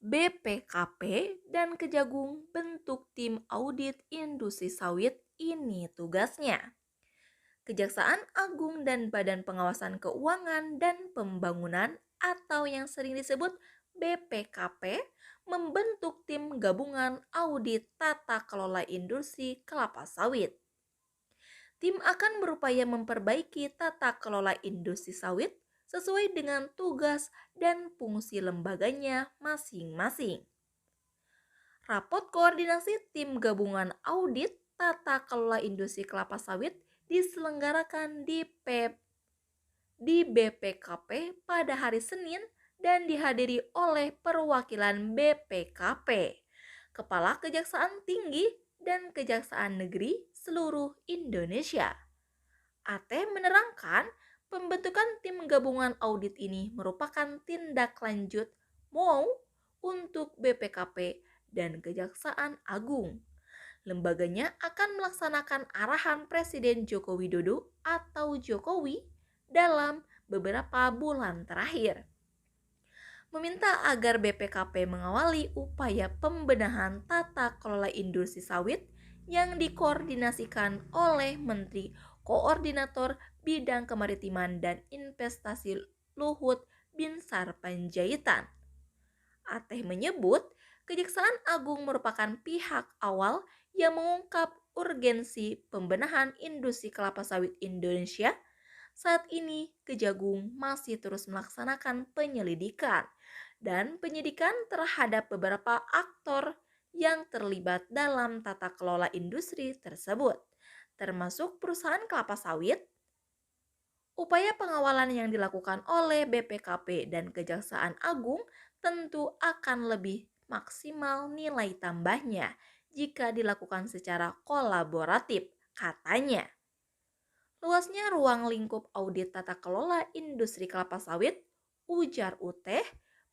BPKP dan Kejagung bentuk tim audit industri sawit ini tugasnya. Kejaksaan Agung dan Badan Pengawasan Keuangan dan Pembangunan atau yang sering disebut BPKP membentuk tim gabungan audit tata kelola industri kelapa sawit. Tim akan berupaya memperbaiki tata kelola industri sawit sesuai dengan tugas dan fungsi lembaganya masing-masing. Rapot koordinasi tim gabungan audit tata kelola industri kelapa sawit diselenggarakan di BPKP pada hari Senin dan dihadiri oleh perwakilan BPKP, Kepala Kejaksaan Tinggi dan Kejaksaan Negeri seluruh Indonesia. AT menerangkan pembentukan tim gabungan audit ini merupakan tindak lanjut MOU untuk BPKP dan Kejaksaan Agung. Lembaganya akan melaksanakan arahan Presiden Joko Widodo atau Jokowi dalam beberapa bulan terakhir. Meminta agar BPKP mengawali upaya pembenahan tata kelola industri sawit yang dikoordinasikan oleh Menteri Koordinator Bidang Kemaritiman dan Investasi Luhut Binsar Panjaitan. Ateh menyebut Kejaksaan Agung merupakan pihak awal yang mengungkap urgensi pembenahan industri kelapa sawit Indonesia. Saat ini, Kejagung masih terus melaksanakan penyelidikan dan penyidikan terhadap beberapa aktor yang terlibat dalam tata kelola industri tersebut, termasuk perusahaan kelapa sawit. Upaya pengawalan yang dilakukan oleh BPKP dan Kejaksaan Agung tentu akan lebih maksimal nilai tambahnya jika dilakukan secara kolaboratif, katanya. Luasnya ruang lingkup audit tata kelola industri kelapa sawit, ujar Uteh,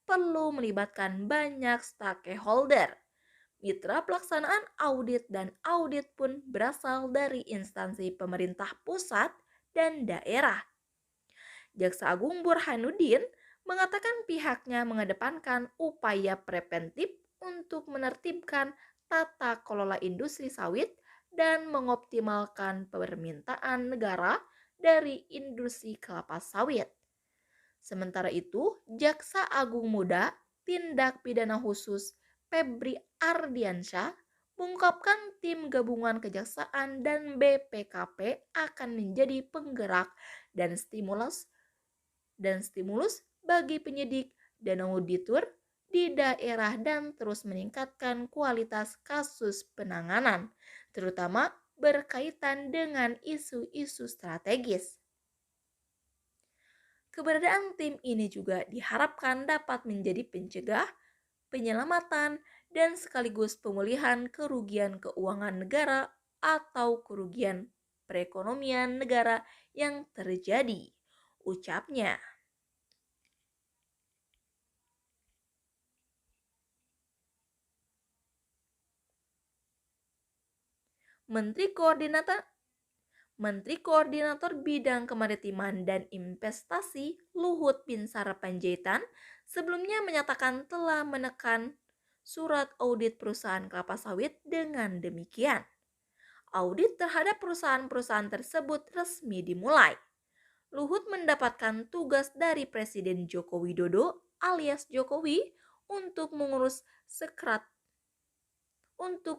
perlu melibatkan banyak stakeholder. Mitra pelaksanaan audit dan audit pun berasal dari instansi pemerintah pusat dan daerah. Jaksa Agung Burhanuddin mengatakan pihaknya mengedepankan upaya preventif untuk menertibkan tata kelola industri sawit dan mengoptimalkan permintaan negara dari industri kelapa sawit. Sementara itu, Jaksa Agung Muda Tindak Pidana Khusus Febri Ardiansyah mengungkapkan tim gabungan kejaksaan dan BPKP akan menjadi penggerak dan stimulus bagi penyidik dan auditor di daerah dan terus meningkatkan kualitas kasus penanganan, terutama berkaitan dengan isu-isu strategis. Keberadaan tim ini juga diharapkan dapat menjadi pencegah, penyelamatan, dan sekaligus pemulihan kerugian keuangan negara atau kerugian perekonomian negara yang terjadi, ucapnya. Menteri Koordinator Bidang Kemaritiman dan Investasi Luhut Binsar Panjaitan sebelumnya menyatakan telah menekan surat audit perusahaan kelapa sawit dengan demikian. Audit terhadap perusahaan-perusahaan tersebut resmi dimulai. Luhut mendapatkan tugas dari Presiden Joko Widodo alias Jokowi untuk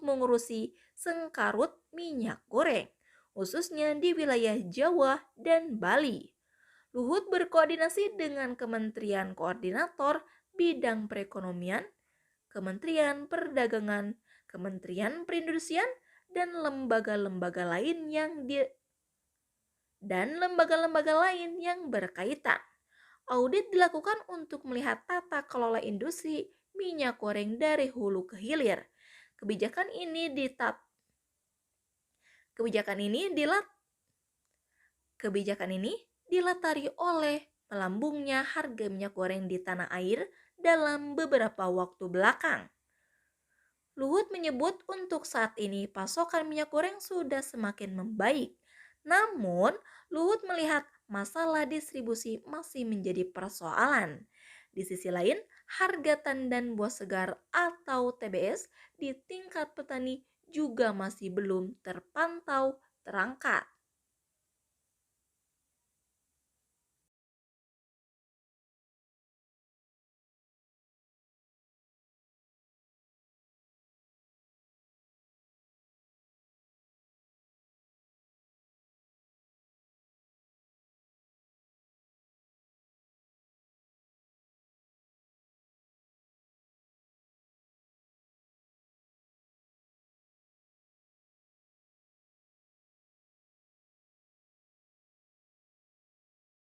mengurusi sengkarut minyak goreng, khususnya di wilayah Jawa dan Bali. Luhut berkoordinasi dengan Kementerian Koordinator Bidang Perekonomian, Kementerian Perdagangan, Kementerian Perindustrian, dan lembaga-lembaga lain yang berkaitan. Audit dilakukan untuk melihat tata kelola industri minyak goreng dari hulu ke hilir. Kebijakan ini dilatari oleh melambungnya harga minyak goreng di tanah air dalam beberapa waktu belakang. Luhut menyebut untuk saat ini pasokan minyak goreng sudah semakin membaik. Namun, Luhut melihat masalah distribusi masih menjadi persoalan. Di sisi lain, harga tandan buah segar atau TBS di tingkat petani juga masih belum terpantau terangkat.